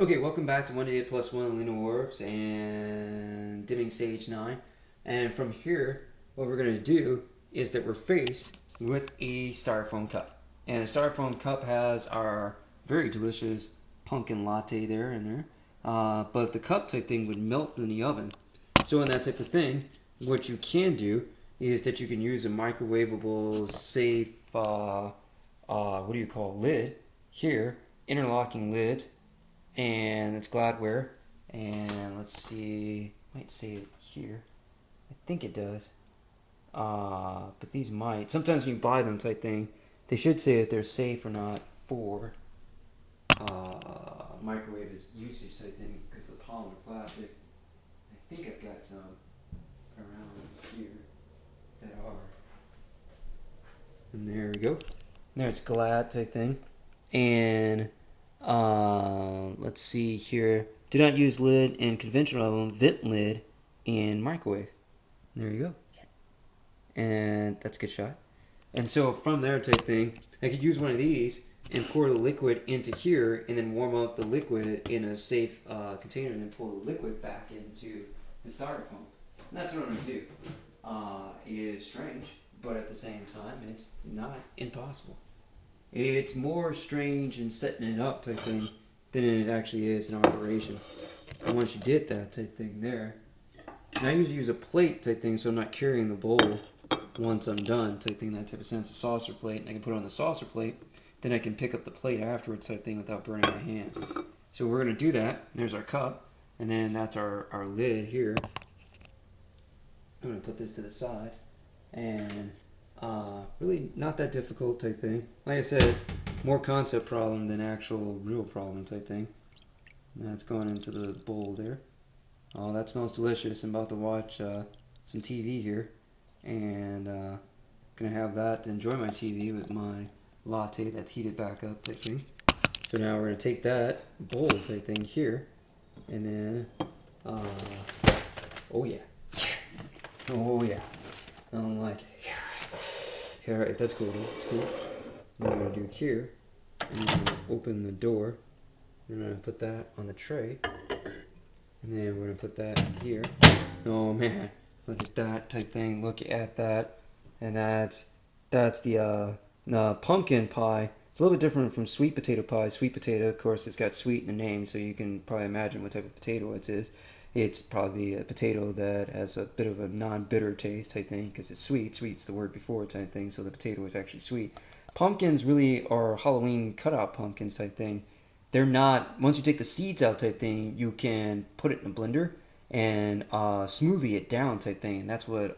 Okay, welcome back to 1 to 8 plus 1 Lena Warps and dimming stage 9. And from here, what we're going to do is that we're faced with a styrofoam cup. And the styrofoam cup has our very delicious pumpkin latte there in there. But the cup type thing would melt in the oven. So in that type of thing, what you can do is that you can use a microwavable, safe, lid here, interlocking lid. And it's Gladware, and let's see, might say it here. I think it does. But these might. Sometimes when you buy them type thing, they should say if they're safe or not for microwave usage type thing because the polymer plastic. I think I've got some around here that are. And there we go. There's Glad type thing, and. Let's see here. Do not use lid in conventional oven, vent lid in microwave. There you go. And that's a good shot. And so from there type thing, I could use one of these and pour the liquid into here and then warm up the liquid in a safe container and then pour the liquid back into the styrofoam. And that's what I'm going to do. It is strange, but at the same time, it's not impossible. It's more strange in setting it up type thing than it actually is in operation. And once you did that type thing there, and I usually use a plate type thing so I'm not carrying the bowl once I'm done type thing, that type of sense, a saucer plate, and I can put it on the saucer plate, then I can pick up the plate afterwards type thing without burning my hands. So we're going to do that. There's our cup, and then that's our lid here. I'm going to put this to the side, and really not that difficult type thing. Like I said, more concept problem than actual real problem type thing. And that's going into the bowl there. Oh, that smells delicious. I'm about to watch some TV here, and gonna have that to enjoy my TV with my latte that's heated back up type thing. So now we're gonna take that bowl type thing here, and then oh yeah, oh yeah, I don't like it. Yeah, alright, that's cool. That's cool. What I'm gonna do here, and then I'm gonna open the door. Then I'm gonna put that on the tray, and then we're gonna put that here. Oh man, look at that type thing. Look at that, and that's the pumpkin pie. It's a little bit different from sweet potato pie. Sweet potato, of course, it's got sweet in the name, so you can probably imagine what type of potato it is. It's probably a potato that has a bit of a non-bitter taste type thing because it's sweet. Sweet's the word before type thing, so the potato is actually sweet. Pumpkins really are Halloween cutout pumpkins type thing. They're not, once you take the seeds out type thing, you can put it in a blender and smoothie it down type thing. And that's what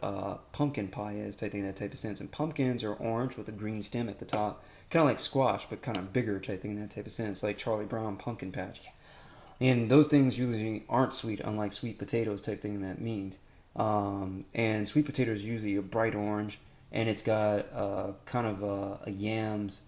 pumpkin pie is type thing, that type of sense. And pumpkins are orange with a green stem at the top. Kind of like squash, but kind of bigger type thing, that type of sense. Like Charlie Brown pumpkin patch. And those things usually aren't sweet, unlike sweet potatoes type thing that means. And sweet potato is usually a bright orange, and it's got kind of a yams,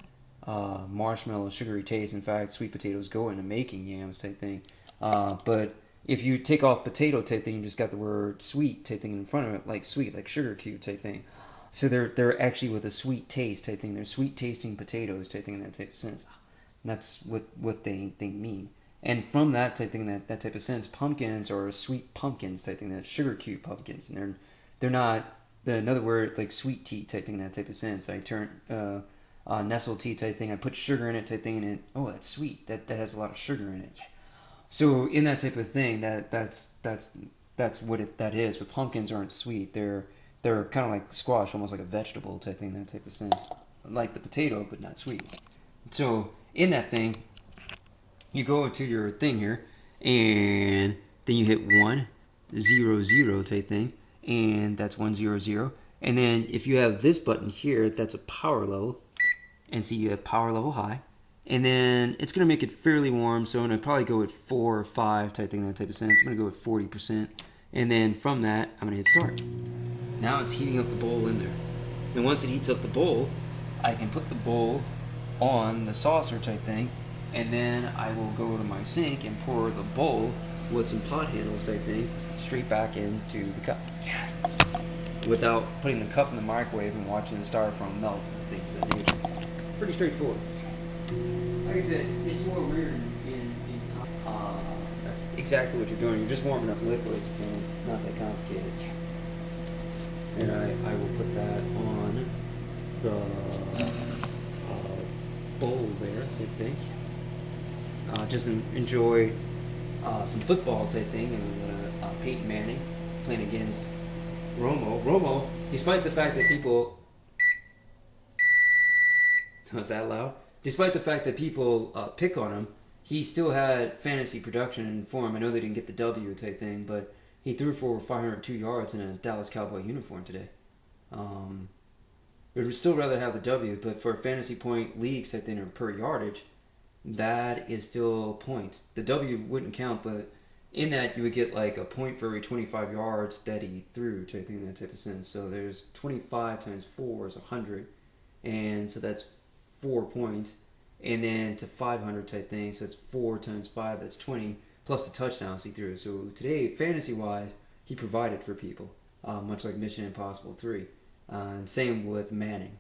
marshmallow, sugary taste. In fact, sweet potatoes go into making yams type thing. But if you take off potato type thing, you just got the word sweet type thing in front of it, like sweet, like sugar cube type thing. So they're actually with a sweet taste type thing. They're sweet tasting potatoes type thing in that type of sense. And that's what they mean. And from that type thing, that type of sense, pumpkins are sweet pumpkins type thing, that sugar cube pumpkins, and they're not another word like sweet tea type thing, that type of sense. I turn Nestle tea type thing, I put sugar in it type thing, and oh, that's sweet. That has a lot of sugar in it. So in that type of thing, that's what that is. But pumpkins aren't sweet. They're kind of like squash, almost like a vegetable type thing, that type of sense, like the potato, but not sweet. So in that thing, you go to your thing here, and then you hit 100 type thing, and that's 100. And then if you have this button here, that's a power level, and so you have power level high, and then it's gonna make it fairly warm. So I'm gonna probably go with 4 or 5 type thing, that type of sense. I'm gonna go with 40%, and then from that I'm gonna hit start. Now it's heating up the bowl in there, and once it heats up the bowl, I can put the bowl on the saucer type thing. And then I will go to my sink and pour the bowl with some pot handles type thing straight back into the cup. Without putting the cup in the microwave and watching the styrofoam melt and things of that nature. Pretty straightforward. Like I said, it's more weird in That's exactly what you're doing. You're just warming up liquid, and it's not that complicated. And I will put that on the bowl there type thing. Just enjoy some football type thing, and Peyton Manning playing against Romo. Romo, despite the fact that people was that loud? Despite the fact that people pick on him, he still had fantasy production in form. I know they didn't get the W type thing, but he threw for over 502 yards in a Dallas Cowboy uniform today. We'd still rather have the W, but for fantasy point leagues type thing or per yardage, that is still points. The W wouldn't count, but in that you would get like a point for every 25 yards that he threw type thing, that type of sense. So there's 25 times 4 is 100, and so that's 4 points, and then to 500 type thing, so it's 4 times 5, that's 20, plus the touchdowns he threw. So today, fantasy-wise, he provided for people, much like Mission Impossible 3. And same with Manning.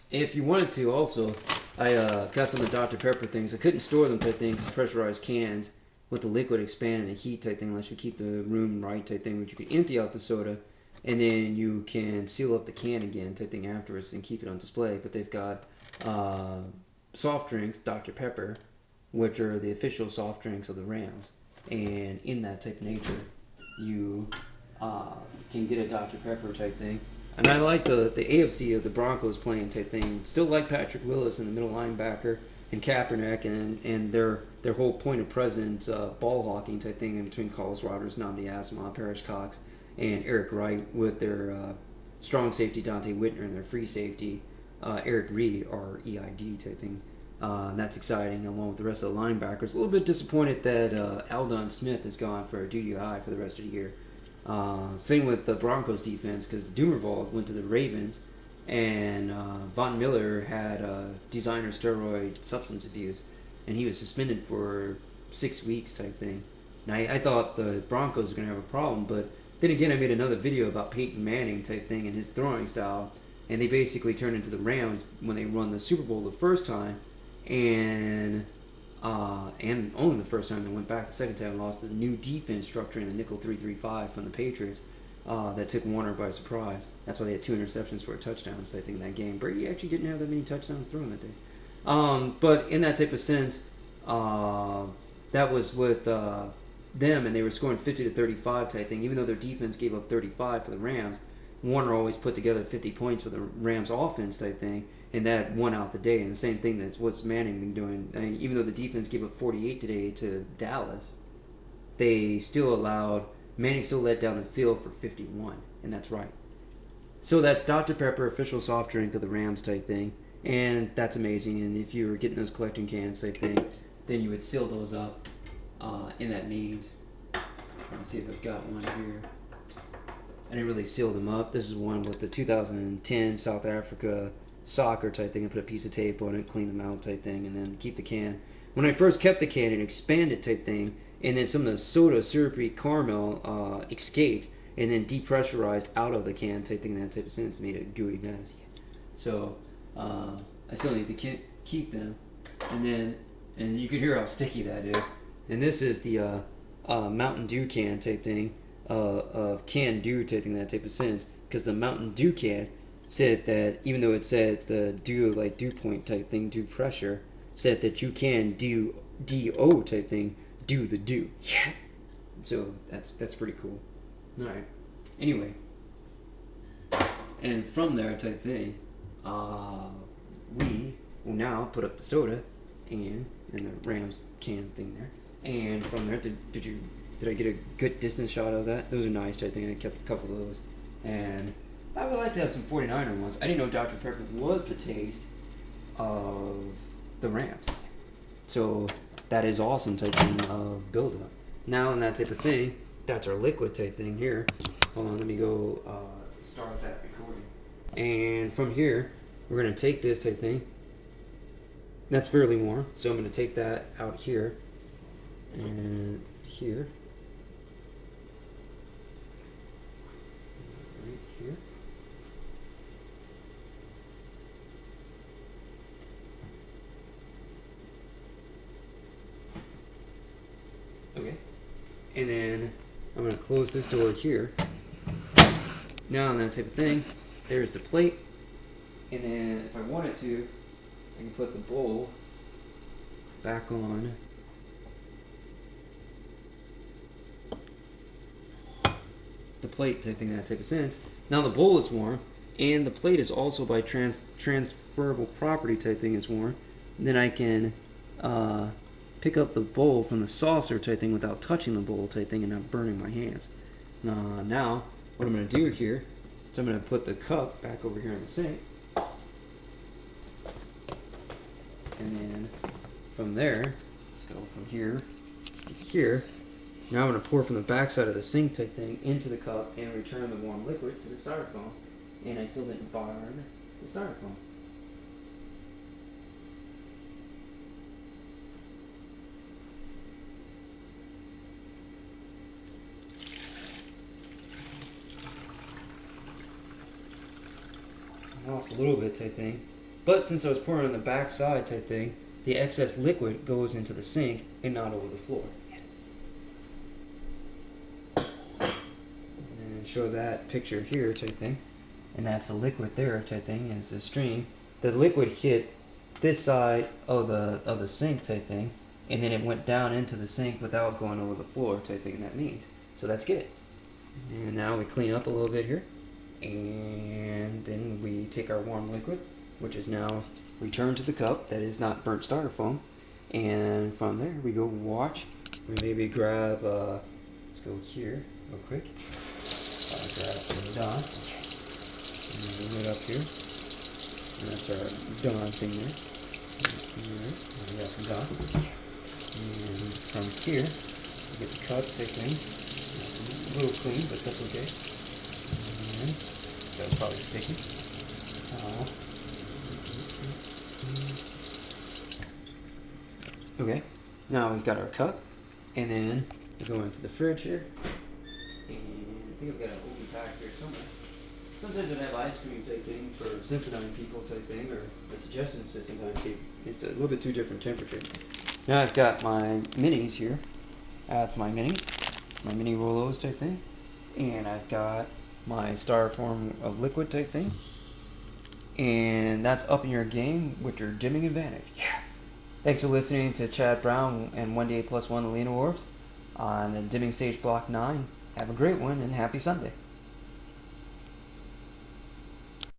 If you wanted to, also, I got some of the Dr. Pepper things. I couldn't store them type things, pressurized cans with the liquid expand and the heat type thing, unless you keep the room right type thing, which you could empty out the soda, and then you can seal up the can again type thing afterwards and keep it on display. But they've got soft drinks, Dr. Pepper, which are the official soft drinks of the Rams. And in that type of nature, you can get a Dr. Pepper type thing. And I like the AFC of the Broncos playing type thing. Still like Patrick Willis in the middle linebacker and Kaepernick and their whole point of presence ball hawking type thing in between Carlos Rodgers, Nnamdi Asomugha, Parrish Cox, and Eric Wright with their strong safety Dante Whitner and their free safety Eric Reed or EID type thing. And that's exciting along with the rest of the linebackers. A little bit disappointed that Aldon Smith is gone for a DUI for the rest of the year. Same with the Broncos defense because Dumervall went to the Ravens and Von Miller had designer steroid substance abuse and he was suspended for 6 weeks type thing. Now I thought the Broncos were going to have a problem, but then again I made another video about Peyton Manning type thing and his throwing style, and they basically turned into the Rams when they won the Super Bowl the first time, and only the first time they went back the second time and lost the new defense structure in the nickel 3-3-5 from the Patriots that took Warner by surprise. That's why they had 2 interceptions for a touchdown. I think in that game Brady actually didn't have that many touchdowns thrown that day. But in that type of sense, that was with them, and they were scoring 50-35 type thing. Even though their defense gave up 35 for the Rams, Warner always put together 50 points for the Rams offense type thing. And that won out the day. And the same thing that's what's Manning been doing. I mean, even though the defense gave up 48 today to Dallas, they still allowed Manning still let down the field for 51, and that's right. So that's Dr. Pepper, official soft drink of the Rams type thing, and that's amazing. And if you were getting those collecting cans type thing, then you would seal those up in that means. Let's see if I've got one here. I didn't really seal them up. This is one with the 2010 South Africa soccer type thing. I put a piece of tape on it, clean them out type thing, and then keep the can. When I first kept the can, it expanded type thing, and then some of the soda syrupy caramel escaped and then depressurized out of the can type thing. That type of sense made a gooey mess. So I still need to keep them, and you can hear how sticky that is. And this is the Mountain Dew can type thing of Can Do type thing, that type of sense, because the Mountain Dew can said that even though it said the dew like dew point type thing, dew pressure, said that you can do DO type thing, do the dew. Yeah. So that's pretty cool. All right. Anyway, and from there type thing, we will now put up the soda and the Rams can thing there. And from there, did I get a good distance shot of that? Those are nice type thing. I kept a couple of those, and I would like to have some 49er ones. I didn't know Dr. Pepper was the taste of the Rams. So that is awesome type thing of build-up. Now in that type of thing, that's our liquid type thing here. Hold on, let me go start that recording. And from here, we're going to take this type thing. That's fairly warm, so I'm going to take that out here. And here. Right here. And then I'm going to close this door here. Now on that type of thing, there's the plate. And then if I wanted to, I can put the bowl back on. The plate type thing, that type of sense. Now the bowl is warm, and the plate is also by transferable property type thing is warm. And then I can pick up the bowl from the saucer type thing without touching the bowl type thing and not burning my hands. Now, what I'm going to do here is I'm going to put the cup back over here in the sink. And then from there, let's go from here to here. Now I'm going to pour from the back side of the sink type thing into the cup and return the warm liquid to the styrofoam. And I still didn't burn the styrofoam. I lost a little bit type thing. But since I was pouring on the back side type thing, the excess liquid goes into the sink and not over the floor. Show that picture here type thing, and that's the liquid there type thing is the stream. The liquid hit this side of the sink type thing, and then it went down into the sink without going over the floor type thing. That means so that's good. And now we clean up a little bit here, and then we take our warm liquid, which is now returned to the cup that is not burnt styrofoam, and from there we go watch. We maybe grab let's go here real quick. Grab some Don, and move it up here, and that's our Don thing there. Alright, we got some Don, and from here, we get the cup type thing. It's a little clean, but that's okay. And that's probably sticky. Okay, now we've got our cup, and then we go into the fridge here. I think I've got an open pack here somewhere. Sometimes I have ice cream type thing for Cincinnati people type thing, or the suggestion Cincinnati. It's a little bit too different temperature. Now I've got my minis here. That's my minis, my mini Rolos type thing, and I've got my styrofoam of liquid type thing, and that's upping your game with your dimming advantage. Yeah. Thanks for listening to Chad Brown and 1D8+1 the Lena Wharves on the Dimming Stage Block 9. Have a great one and happy Sunday.